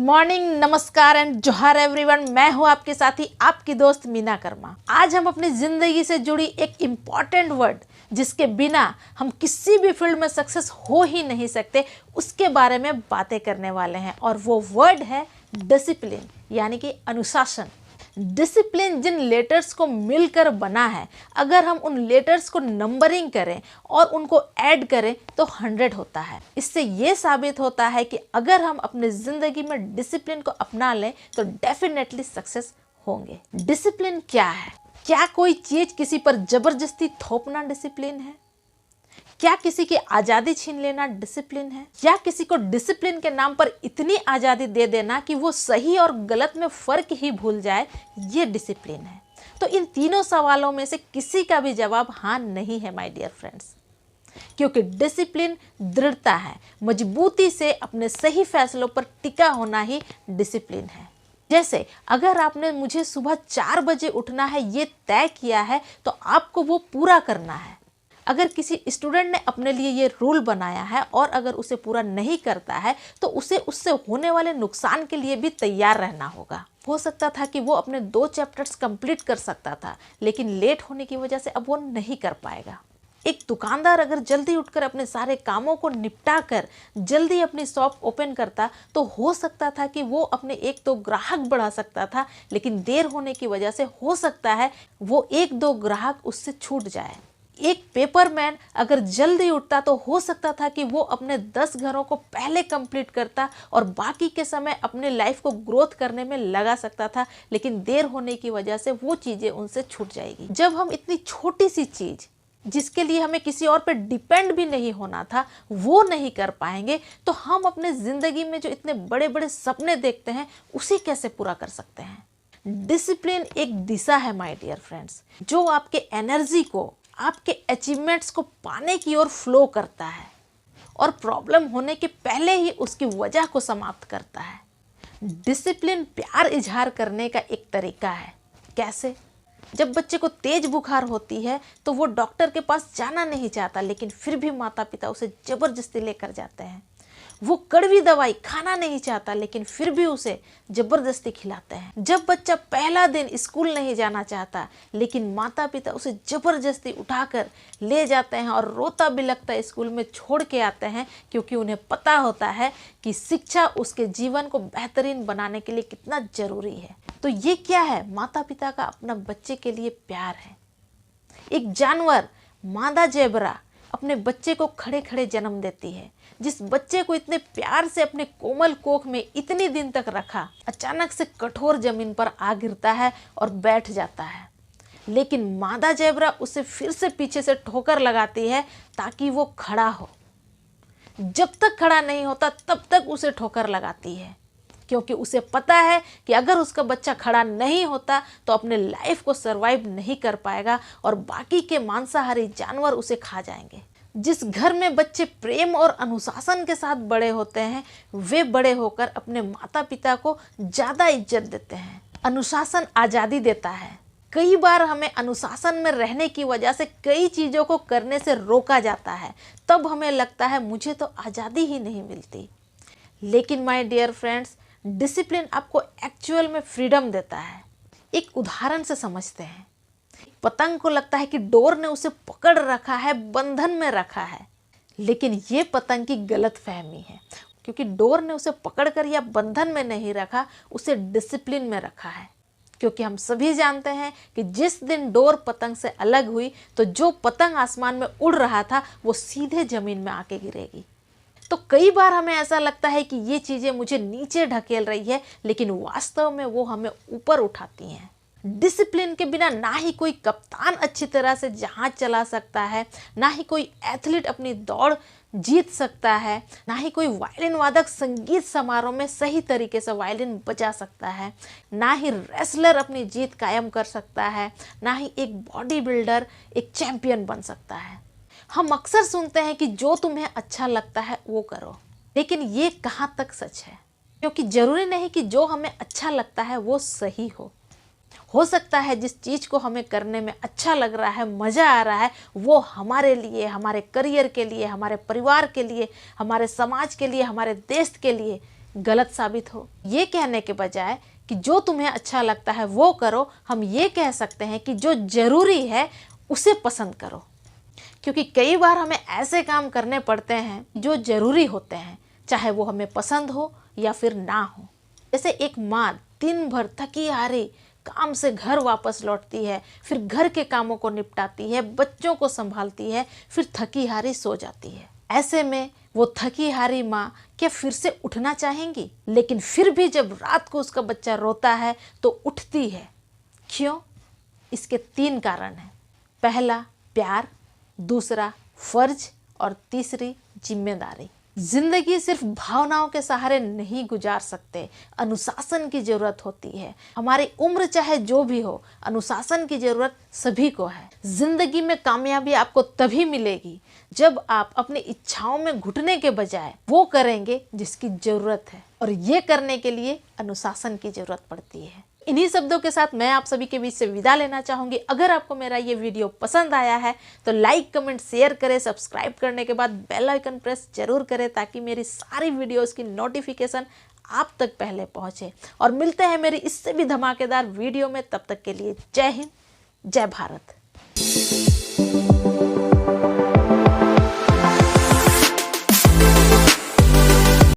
Morning, नमस्कार and जोहार everyone. मैं हूं आपके साथी, आपकी दोस्त मीना कर्मा। आज हम अपनी जिंदगी से जुड़ी एक इम्पॉर्टेंट वर्ड जिसके बिना हम किसी भी फील्ड में सक्सेस हो ही नहीं सकते, उसके बारे में बातें करने वाले हैं। और वो वर्ड है डिसिप्लिन, यानी कि अनुशासन। डिसिप्लिन जिन लेटर्स को मिलकर बना है, अगर हम उन लेटर्स को नंबरिंग करें और उनको ऐड करें तो 100 होता है। इससे ये साबित होता है कि अगर हम अपनी ज़िंदगी में डिसिप्लिन को अपना लें तो डेफिनेटली सक्सेस होंगे। डिसिप्लिन क्या है? क्या कोई चीज़ किसी पर ज़बरदस्ती थोपना डिसिप्लिन है? क्या किसी की आज़ादी छीन लेना डिसिप्लिन है? या किसी को डिसिप्लिन के नाम पर इतनी आज़ादी दे देना कि वो सही और गलत में फ़र्क ही भूल जाए, ये डिसिप्लिन है? तो इन तीनों सवालों में से किसी का भी जवाब हाँ नहीं है माय डियर फ्रेंड्स, क्योंकि डिसिप्लिन दृढ़ता है, मजबूती से अपने सही फैसलों पर टिका होना ही डिसिप्लिन है। जैसे अगर आपने मुझे सुबह 4 बजे उठना है ये तय किया है तो आपको वो पूरा करना है। अगर किसी स्टूडेंट ने अपने लिए ये रूल बनाया है और अगर उसे पूरा नहीं करता है तो उसे उससे होने वाले नुकसान के लिए भी तैयार रहना होगा। हो सकता था कि वो अपने 2 चैप्टर्स कंप्लीट कर सकता था, लेकिन लेट होने की वजह से अब वो नहीं कर पाएगा। एक दुकानदार अगर जल्दी उठकर अपने सारे कामों को निपटा कर जल्दी अपनी शॉप ओपन करता तो हो सकता था कि वो अपने 1-2 ग्राहक बढ़ा सकता था, लेकिन देर होने की वजह से हो सकता है वो 1-2 ग्राहक उससे छूट जाए। एक पेपरमैन अगर जल्दी उठता तो हो सकता था कि वो अपने 10 घरों को पहले कंप्लीट करता और बाकी के समय अपने लाइफ को ग्रोथ करने में लगा सकता था, लेकिन देर होने की वजह से वो चीज़ें उनसे छूट जाएगी। जब हम इतनी छोटी सी चीज़ जिसके लिए हमें किसी और पे डिपेंड भी नहीं होना था वो नहीं कर पाएंगे, तो हम अपने ज़िंदगी में जो इतने बड़े बड़े सपने देखते हैं उसे कैसे पूरा कर सकते हैं? डिसिप्लिन एक दिशा है माय डियर फ्रेंड्स, जो आपके एनर्जी को, आपके अचीवमेंट्स को पाने की ओर फ्लो करता है और प्रॉब्लम होने के पहले ही उसकी वजह को समाप्त करता है। डिसिप्लिन प्यार इजहार करने का एक तरीका है। कैसे? जब बच्चे को तेज बुखार होती है तो वो डॉक्टर के पास जाना नहीं चाहता, लेकिन फिर भी माता पिता उसे ज़बरदस्ती लेकर जाते हैं। वो कड़वी दवाई खाना नहीं चाहता, लेकिन फिर भी उसे ज़बरदस्ती खिलाते हैं। जब बच्चा पहला दिन स्कूल नहीं जाना चाहता, लेकिन माता पिता उसे ज़बरदस्ती उठाकर ले जाते हैं और रोता बिलखता स्कूल में छोड़ के आते हैं, क्योंकि उन्हें पता होता है कि शिक्षा उसके जीवन को बेहतरीन बनाने के लिए कितना ज़रूरी है। तो ये क्या है? माता पिता का अपना बच्चे के लिए प्यार है। एक जानवर, मादा ज़ेबरा, अपने बच्चे को खड़े खड़े जन्म देती है। जिस बच्चे को इतने प्यार से अपने कोमल कोख में इतने दिन तक रखा, अचानक से कठोर जमीन पर आ गिरता है और बैठ जाता है, लेकिन मादा ज़ेबरा उसे फिर से पीछे से ठोकर लगाती है ताकि वो खड़ा हो। जब तक खड़ा नहीं होता तब तक उसे ठोकर लगाती है, क्योंकि उसे पता है कि अगर उसका बच्चा खड़ा नहीं होता तो अपने लाइफ को सरवाइव नहीं कर पाएगा और बाकी के मांसाहारी जानवर उसे खा जाएंगे। जिस घर में बच्चे प्रेम और अनुशासन के साथ बड़े होते हैं, वे बड़े होकर अपने माता पिता को ज़्यादा इज्जत देते हैं। अनुशासन आज़ादी देता है। कई बार हमें अनुशासन में रहने की वजह से कई चीज़ों को करने से रोका जाता है, तब हमें लगता है मुझे तो आज़ादी ही नहीं मिलती। लेकिन माय डियर फ्रेंड्स, डिसिप्लिन आपको एक्चुअल में फ्रीडम देता है। एक उदाहरण से समझते हैं। पतंग को लगता है कि डोर ने उसे पकड़ रखा है, बंधन में रखा है, लेकिन ये पतंग की गलत फहमी है, क्योंकि डोर ने उसे पकड़कर या बंधन में नहीं रखा, उसे डिसिप्लिन में रखा है। क्योंकि हम सभी जानते हैं कि जिस दिन डोर पतंग से अलग हुई तो जो पतंग आसमान में उड़ रहा था वो सीधे जमीन में आके गिरेगी। तो कई बार हमें ऐसा लगता है कि ये चीज़ें मुझे नीचे ढकेल रही है, लेकिन वास्तव में वो हमें ऊपर उठाती हैं। डिसिप्लिन के बिना ना ही कोई कप्तान अच्छी तरह से जहाज चला सकता है, ना ही कोई एथलीट अपनी दौड़ जीत सकता है, ना ही कोई वायलिन वादक संगीत समारोह में सही तरीके से वायलिन बजा सकता है, ना ही रेसलर अपनी जीत कायम कर सकता है, ना ही एक बॉडी बिल्डर एक चैंपियन बन सकता है। हम अक्सर सुनते हैं कि जो तुम्हें अच्छा लगता है वो करो, लेकिन ये कहाँ तक सच है? क्योंकि ज़रूरी नहीं कि जो हमें अच्छा लगता है वो सही हो सकता है जिस चीज़ को हमें करने में अच्छा लग रहा है, मज़ा आ रहा है, वो हमारे लिए, हमारे करियर के लिए, हमारे परिवार के लिए, हमारे समाज के लिए, हमारे देश के लिए गलत साबित हो। ये कहने के बजाय कि जो तुम्हें अच्छा लगता है वो करो, हम ये कह सकते हैं कि जो जरूरी है उसे पसंद करो। क्योंकि कई बार हमें ऐसे काम करने पड़ते हैं जो जरूरी होते हैं, चाहे वो हमें पसंद हो या फिर ना हो। जैसे एक माँ दिन भर थकी हारी काम से घर वापस लौटती है, फिर घर के कामों को निपटाती है, बच्चों को संभालती है, फिर थकी हारी सो जाती है। ऐसे में वो थकी हारी माँ क्या फिर से उठना चाहेंगी? लेकिन फिर भी जब रात को उसका बच्चा रोता है तो उठती है। क्यों? इसके 3 कारण हैं। पहला प्यार, दूसरा फर्ज और तीसरी जिम्मेदारी। जिंदगी सिर्फ भावनाओं के सहारे नहीं गुजार सकते, अनुशासन की जरूरत होती है। हमारी उम्र चाहे जो भी हो, अनुशासन की जरूरत सभी को है। जिंदगी में कामयाबी आपको तभी मिलेगी जब आप अपनी इच्छाओं में घुटने के बजाय वो करेंगे जिसकी जरूरत है, और ये करने के लिए अनुशासन की जरूरत पड़ती है। इन्हीं शब्दों के साथ मैं आप सभी के बीच से विदा लेना चाहूंगी। अगर आपको मेरा ये वीडियो पसंद आया है तो लाइक, कमेंट, शेयर करें। सब्सक्राइब करने के बाद बेल आइकन प्रेस जरूर करें ताकि मेरी सारी वीडियोस की नोटिफिकेशन आप तक पहले पहुंचे। और मिलते हैं मेरी इससे भी धमाकेदार वीडियो में। तब तक के लिए जय हिंद, जय भारत।